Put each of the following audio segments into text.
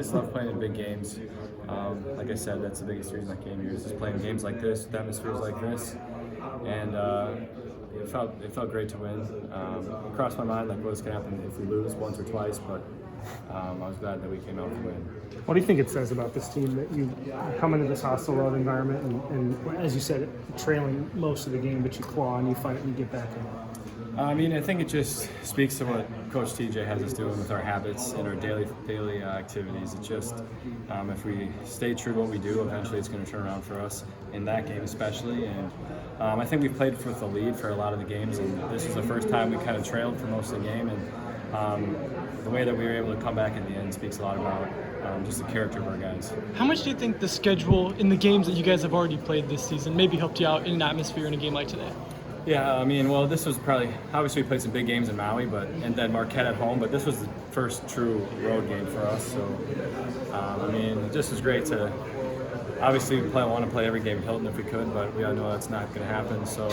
just love playing in big games. Like I said, that's the biggest reason I came here is just playing games like this, with atmospheres like this, and it felt great to win. It crossed my mind like what's going to happen if we lose once or twice, but I was glad that we came out to win. What do you think it says about this team that you come into this hostile road environment and as you said, trailing most of the game, but you claw and you fight and you get back in? I mean, I think it just speaks to what Coach TJ has us doing with our habits and our daily activities. It's just if we stay true to what we do, eventually it's going to turn around for us in that game especially. And I think we've played with the lead for a lot of the games, and this is the first time we kind of trailed for most of the game. And the way that we were able to come back at the end speaks a lot about just the character of our guys. How much do you think the schedule in the games that you guys have already played this season maybe helped you out in an atmosphere in a game like today? Yeah, I mean, well, this was obviously we played some big games in Maui, and then Marquette at home, but this was the first true road game for us. So, I mean, it just was great to, obviously we want to play every game at Hilton if we could, but we all know that's not going to happen. So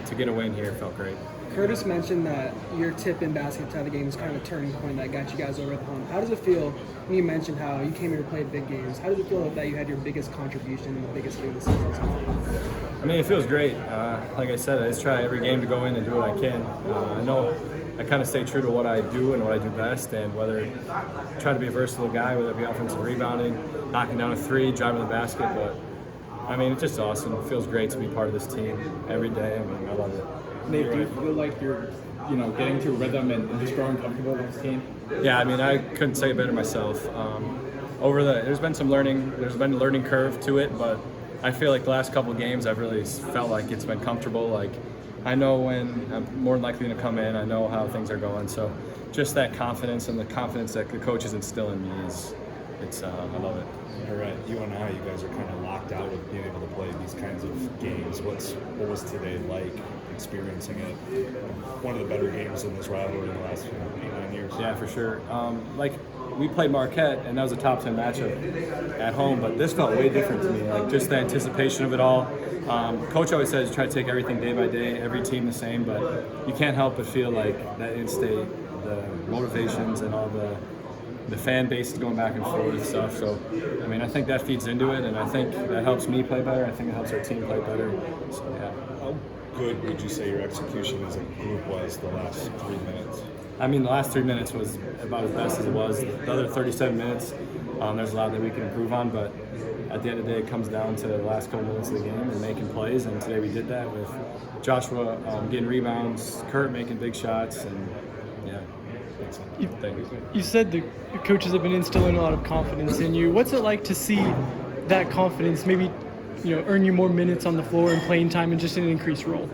to get a win here felt great. Curtis mentioned that your tip in basket tie the game was kind of a turning point that got you guys over the hump. How does it feel when you mentioned how you came here to play big games? How does it feel that you had your biggest contribution in the biggest game of the season? I mean, it feels great. Like I said, I just try every game to go in and do what I can. I know I kind of stay true to what I do and what I do best, and whether try to be a versatile guy, whether it be offensive rebounding, knocking down a three, driving the basket. But I mean, it's just awesome. It feels great to be part of this team every day. I mean, I love it. Nate, do you feel like you're, getting to a rhythm and just growing comfortable with this team? Yeah, I mean, I couldn't say it better myself. There's been a learning curve to it, but I feel like the last couple of games I've really felt like it's been comfortable. Like I know when I'm more likely to come in. I know how things are going. So just that confidence and the confidence that the coaches instill in me I love it. All right, you and I, you guys are kind of locked out of being able to play these kinds of games. What was today like experiencing it? One of the better games in this rivalry in the last 8-9 years. Yeah, for sure. Like we played Marquette, and that was a top 10 matchup at home, but this felt way different to me. Like just the anticipation of it all. Coach always says try to take everything day by day, every team the same, but you can't help but feel like that in-state, the motivations and all the fan base is going back and forth and stuff. So, I mean, I think that feeds into it, and I think that helps me play better. I think it helps our team play better. So, yeah. How good would you say your execution as a group was the last 3 minutes? I mean, the last 3 minutes was about as best as it was. The other 37 minutes, there's a lot that we can improve on, but at the end of the day, it comes down to the last couple minutes of the game and making plays, and today we did that with Joshua getting rebounds, Kurt making big shots, and yeah. Thank you. You said the coaches have been instilling a lot of confidence in you. What's it like to see that confidence maybe, earn you more minutes on the floor and playing time and just an increased role?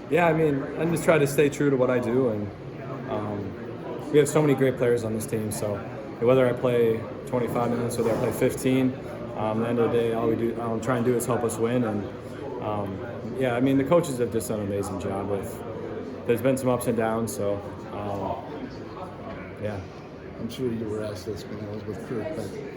Yeah, I mean, I just try to stay true to what I do, and we have so many great players on this team. So whether I play 25 minutes, whether I play 15, at the end of the day, all I'm trying to do is help us win. And yeah, I mean, the coaches have just done an amazing job there's been some ups and downs, so yeah. I'm sure you were asked this when I was with Kurt, but